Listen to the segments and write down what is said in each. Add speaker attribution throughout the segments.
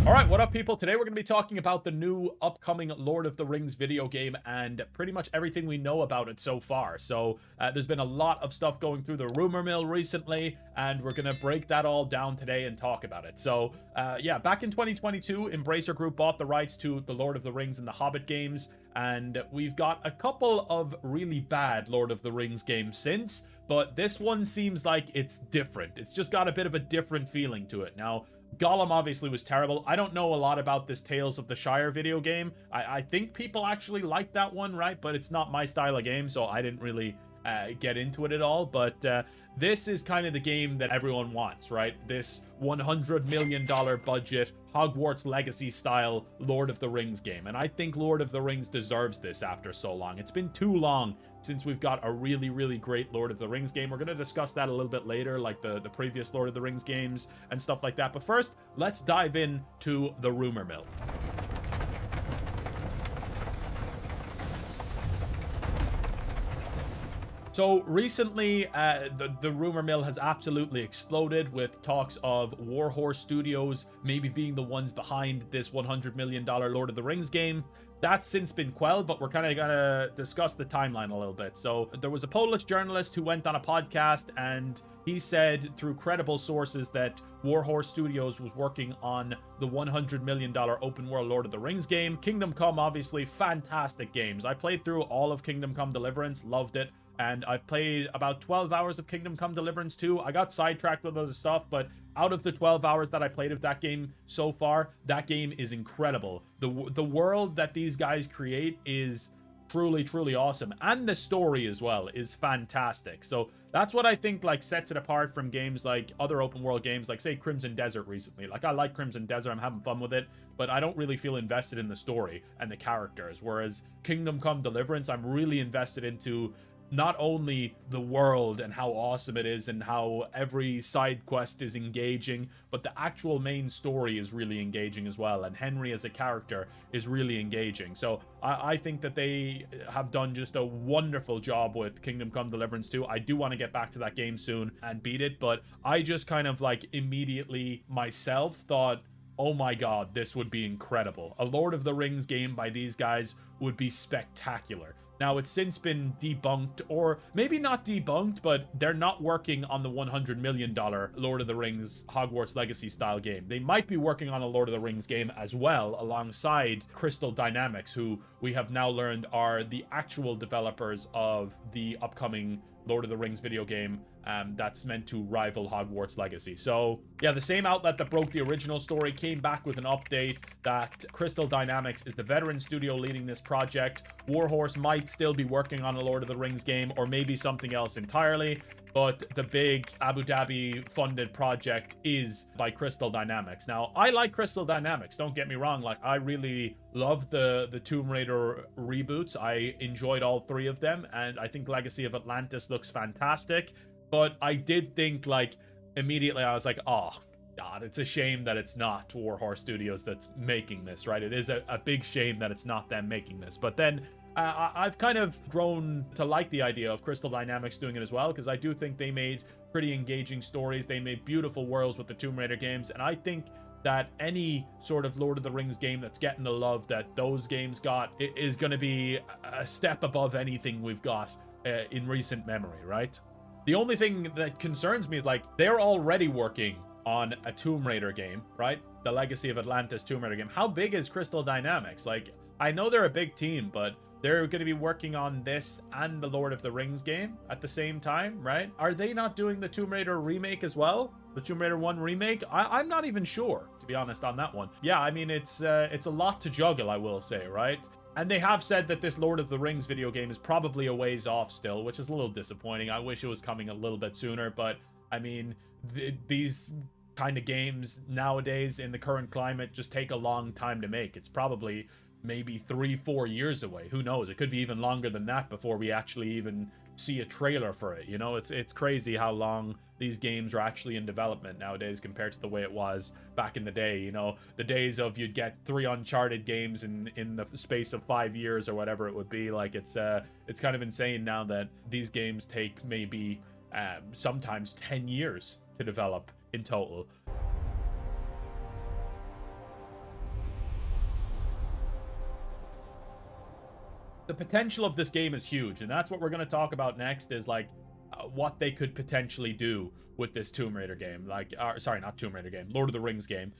Speaker 1: All right, what up, people? Today we're going to be talking about the new upcoming Lord of the Rings video game and pretty much everything we know about it so far. So there's been a lot of stuff going through the rumor mill recently, and we're going to break that all down today and talk about it. So yeah, back in 2022, Embracer Group bought the rights to the Lord of the Rings and the Hobbit games, and we've got a couple of really bad Lord of the Rings games since, but this one seems like it's different. It's just got a bit of a different feeling to it. Now, Gollum obviously was terrible. I don't know a lot about this Tales of the Shire video game. I think people actually like that one, right? But it's not my style of game, so I didn't really get into it at all. But this is kind of the game that everyone wants, right? This $100 million budget, Hogwarts Legacy style Lord of the Rings game. And I think Lord of the Rings deserves this after so long. It's been too long since we've got a really, really great Lord of the Rings game. We're going to discuss that a little bit later, like the previous Lord of the Rings games and stuff like that. But first, let's dive into the rumor mill. So recently, the rumor mill has absolutely exploded with talks of Warhorse Studios maybe being the ones behind this $100 million Lord of the Rings game. That's since been quelled, but we're kind of going to discuss the timeline a little bit. So there was a Polish journalist who went on a podcast, and he said through credible sources that Warhorse Studios was working on the $100 million open world Lord of the Rings game. Kingdom Come, obviously, fantastic games. I played through all of Kingdom Come Deliverance, loved it. And I've played about 12 hours of Kingdom Come Deliverance 2. I got sidetracked with other stuff, but out of the 12 hours that I played of that game so far, that game is incredible. The world that these guys create is truly, truly awesome. And the story as well is fantastic. So that's what I think like sets it apart from games like other open world games, like say Crimson Desert recently. Like I like Crimson Desert, I'm having fun with it, but I don't really feel invested in the story and the characters. Whereas Kingdom Come Deliverance, I'm really invested into not only the world and how awesome it is and how every side quest is engaging, but the actual main story is really engaging as well. And Henry as a character is really engaging. So I think that they have done just a wonderful job with Kingdom Come Deliverance 2. I do want to get back to that game soon and beat it, but I just kind of like immediately myself thought, oh my god, this would be incredible. A Lord of the Rings game by these guys would be spectacular. Now, it's since been debunked, or maybe not debunked, but they're not working on the $100 million Lord of the Rings Hogwarts Legacy style game. They might be working on a Lord of the Rings game as well, alongside Crystal Dynamics, who we have now learned are the actual developers of the upcoming Lord of the Rings video game that's meant to rival Hogwarts Legacy. So yeah, the same outlet that broke the original story came back with an update that Crystal Dynamics is the veteran studio leading this project. Warhorse might still be working on a Lord of the Rings game, or maybe something else entirely, but the big Abu Dhabi funded project is by Crystal Dynamics. Now, I like Crystal Dynamics, don't get me wrong. Like, I really love the Tomb Raider reboots. I enjoyed all three of them, and I think Legacy of Atlantis looks fantastic. But I did think, like, immediately I was like, oh god, it's a shame that it's not Warhorse Studios that's making this, right? It is a big shame that it's not them making this. But then I've kind of grown to like the idea of Crystal Dynamics doing it as well, because I do think they made pretty engaging stories. They made beautiful worlds with the Tomb Raider games, and I think that any sort of Lord of the Rings game that's getting the love that those games got is going to be a step above anything we've got in recent memory, right? The only thing that concerns me is, like, they're already working on a Tomb Raider game, right? The Legacy of Atlantis Tomb Raider game. How big is Crystal Dynamics? Like, I know they're a big team, but they're going to be working on this and the Lord of the Rings game at the same time, right? Are they not doing the Tomb Raider remake as well? The Tomb Raider 1 remake? I'm not even sure, to be honest, on that one. Yeah, I mean, it's a lot to juggle, I will say, right? And they have said that this Lord of the Rings video game is probably a ways off still, which is a little disappointing. I wish it was coming a little bit sooner, but I mean, these kind of games nowadays in the current climate just take a long time to make. It's probably maybe 3-4 years away. Who knows? It could be even longer than that before we actually even see a trailer for it. You know, it's crazy how long these games are actually in development nowadays compared to the way it was back in the day. You know, the days of you'd get 3 Uncharted games in the space of 5 years or whatever it would be. Like, it's kind of insane now that these games take maybe sometimes 10 years to develop in total. The potential of this game is huge, and that's what we're going to talk about next, is like what they could potentially do with this Tomb Raider game. Like, sorry, not Tomb Raider game, Lord of the Rings game.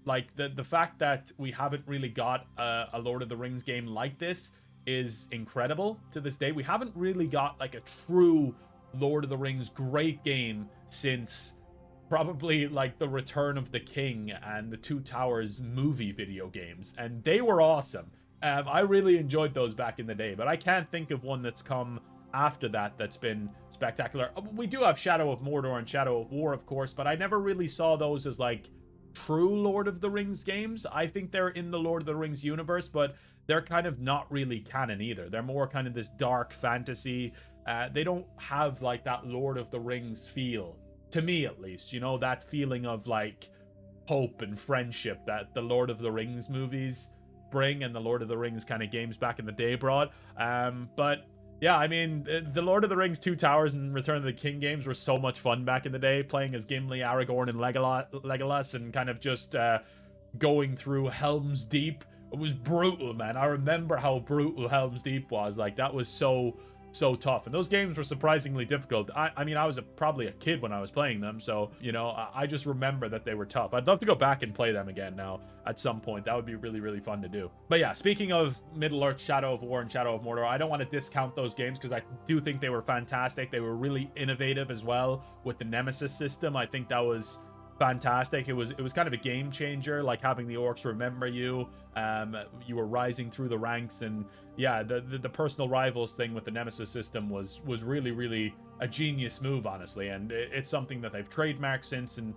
Speaker 1: Like the fact that we haven't really got a Lord of the Rings game like this is incredible to this day. We haven't really got like a true Lord of the Rings great game since probably like the Return of the King and the Two Towers movie video games, and they were awesome. I really enjoyed those back in the day, but I can't think of one that's come after that that's been spectacular. We do have Shadow of Mordor and Shadow of War, of course, but I never really saw those as like true Lord of the Rings games. I think they're in the Lord of the Rings universe, but they're kind of not really canon either. They're more kind of this dark fantasy. They don't have like that Lord of the Rings feel, to me at least, you know, that feeling of like hope and friendship that the Lord of the Rings movies bring and the Lord of the Rings kind of games back in the day brought. But yeah, I mean, the Lord of the Rings Two Towers and Return of the King games were so much fun back in the day, playing as Gimli, Aragorn, and Legolas, and kind of just going through Helm's Deep. It was brutal, man. I remember how brutal Helm's Deep was. Like, that was so tough, and those games were surprisingly difficult. I mean, I was probably a kid when I was playing them, so, you know, I just remember that they were tough. I'd love to go back and play them again now at some point. That would be really, really fun to do. But yeah, speaking of Middle-earth, Shadow of War, and Shadow of Mordor, I don't want to discount those games because I do think they were fantastic. They were really innovative as well with the Nemesis system. I think that was fantastic. It was kind of a game changer, like having the orcs remember you. You were rising through the ranks, and yeah, the personal rivals thing with the Nemesis system was really, really a genius move, honestly, and it's something that they've trademarked since, and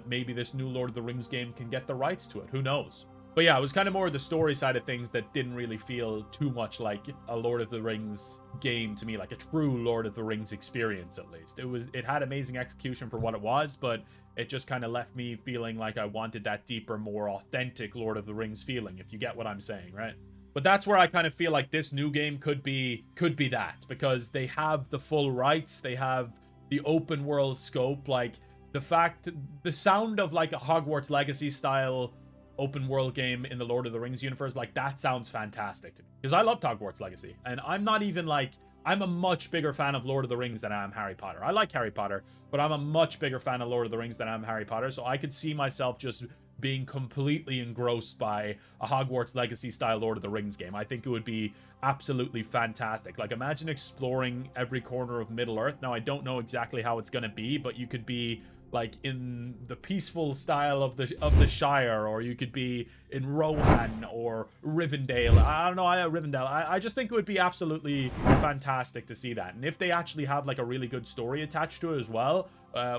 Speaker 1: maybe this new Lord of the Rings game can get the rights to it. Who knows? But yeah, it was kind of more the story side of things that didn't really feel too much like a Lord of the Rings game to me, like a true Lord of the Rings experience, at least. It had amazing execution for what it was, but it just kind of left me feeling like I wanted that deeper, more authentic Lord of the Rings feeling, if you get what I'm saying, right? But that's where I kind of feel like this new game could be that, because they have the full rights, they have the open world scope, like the sound of like a Hogwarts Legacy style open world game in the Lord of the Rings universe, like that sounds fantastic to me, because I love Hogwarts Legacy, and I'm not even like, I'm a much bigger fan of Lord of the Rings than I am Harry Potter. I like Harry Potter, but I'm a much bigger fan of Lord of the Rings than I am Harry Potter, so I could see myself just being completely engrossed by a Hogwarts Legacy style Lord of the Rings game. I think it would be absolutely fantastic. Like, imagine exploring every corner of Middle-earth. Now, I don't know exactly how it's going to be, but you could be like in the peaceful style of the Shire, or you could be in Rohan or Rivendell. I don't know, Rivendell. I just think it would be absolutely fantastic to see that. And if they actually have like a really good story attached to it as well,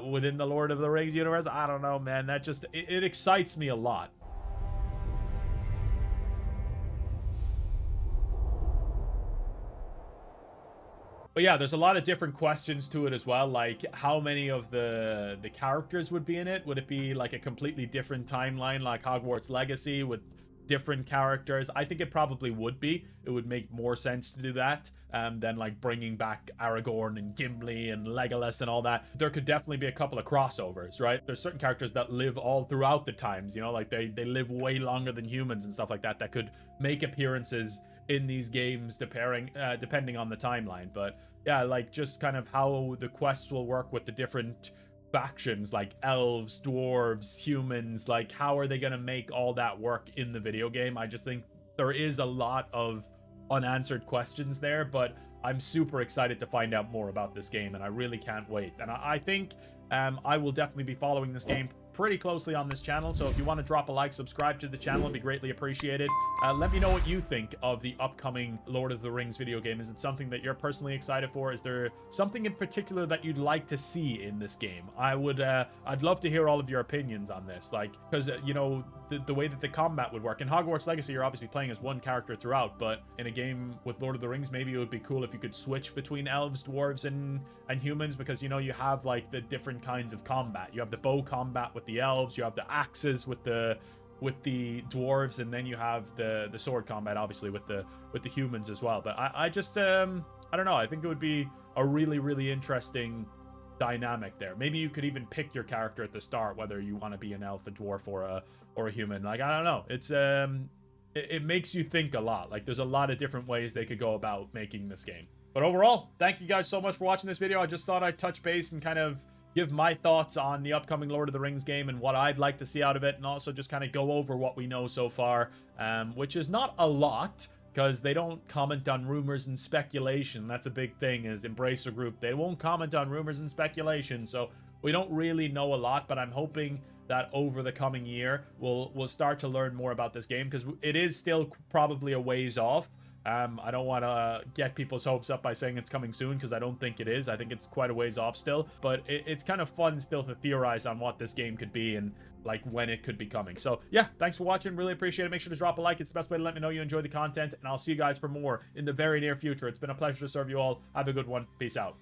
Speaker 1: within the Lord of the Rings universe, I don't know, man. That just, it excites me a lot. But yeah, there's a lot of different questions to it as well, like how many of the characters would be in it? Would it be like a completely different timeline like Hogwarts Legacy with different characters? I think it probably would be. It would make more sense to do that than like bringing back Aragorn and Gimli and Legolas and all that. There could definitely be a couple of crossovers, right? There's certain characters that live all throughout the times, you know, like they live way longer than humans and stuff like that, that could make appearances in these games depending on the timeline. But yeah, like just kind of how the quests will work with the different factions, like elves, dwarves, humans, like how are they going to make all that work in the video game? I just think there is a lot of unanswered questions there, but I'm super excited to find out more about this game, and I really can't wait. And I think I will definitely be following this game pretty closely on this channel, so if you want to drop a like, subscribe to the channel, it'd be greatly appreciated. Let me know what you think of the upcoming Lord of the Rings video game. Is it something that you're personally excited for? Is there something in particular that you'd like to see in this game? I'd love to hear all of your opinions on this, like, because you know, the way that the combat would work in Hogwarts Legacy, you're obviously playing as one character throughout, but in a game with Lord of the Rings, maybe it would be cool if you could switch between elves, dwarves, and humans, because you know, you have like the different kinds of combat. You have the bow combat with the elves, you have the axes with the dwarves, and then you have the sword combat obviously with the humans as well. But I just I don't know, I think it would be a really, really interesting dynamic there. Maybe you could even pick your character at the start, whether you want to be an elf, a dwarf, or a human. Like, I don't know, it's it makes you think a lot. Like, there's a lot of different ways they could go about making this game. But overall, thank you guys so much for watching this video. I just thought I'd touch base and kind of give my thoughts on the upcoming Lord of the Rings game and what I'd like to see out of it, and also just kind of go over what we know so far, which is not a lot, because they don't comment on rumors and speculation. That's a big thing, is Embracer Group. They won't comment on rumors and speculation, so we don't really know a lot, but I'm hoping that over the coming year, we'll start to learn more about this game, because it is still probably a ways off. I don't want to get people's hopes up by saying it's coming soon, because I don't think it is. I think it's quite a ways off still, but it's kind of fun still to theorize on what this game could be and like when it could be coming. So yeah, thanks for watching. Really appreciate it. Make sure to drop a like. It's the best way to let me know you enjoy the content, and I'll see you guys for more in the very near future. It's been a pleasure to serve you all. Have a good one. Peace out.